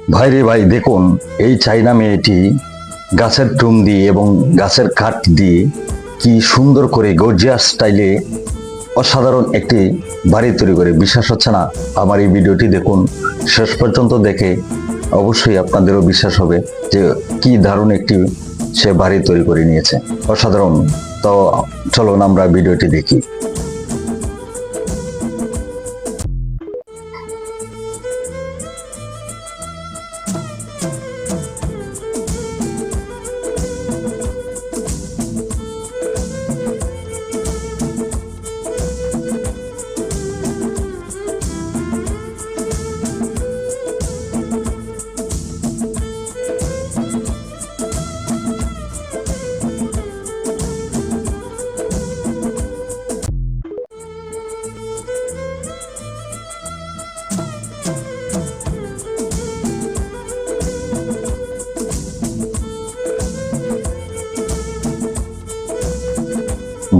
ভাই রে ভাই, দেখুন এই চাইনা মেয়েটি গাছের টুম দিয়ে এবং গাছের কাঠ দিয়ে কি সুন্দর করে গর্জিয়াস স্টাইলে অসাধারণ একটি বাড়ি তৈরি করে। বিশ্বাস হচ্ছে না? আমার এই ভিডিওটি দেখুন, শেষ পর্যন্ত দেখে অবশ্যই আপনাদেরও বিশ্বাস হবে যে কি দারুণ একটি সে বাড়ি তৈরি করে নিয়েছে, অসাধারণ। তো চলুন আমরা ভিডিওটি দেখি।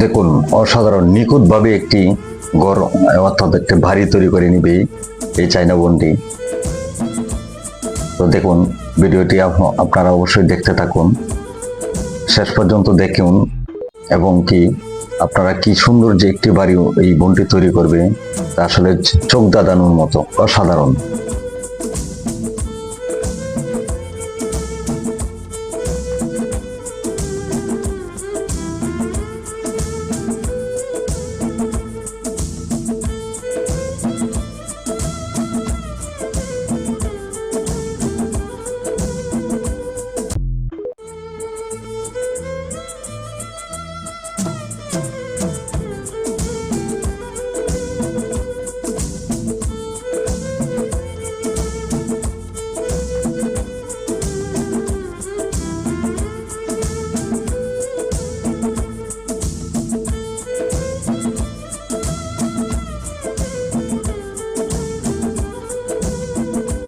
দেখুন অসাধারণ নিখুঁতভাবে একটি ঘর অর্থাৎ একটি বাড়ি তৈরি করে নিবে এই চাইনা বোনটি। তো দেখুন ভিডিওটি আপনারা অবশ্যই দেখতে থাকুন, শেষ পর্যন্ত দেখুন এবং কি আপনারা কি সুন্দর যে একটি বাড়ি এই বোনটি তৈরি করবে তা আসলে চোখ ধাঁধানোর মতো, অসাধারণ।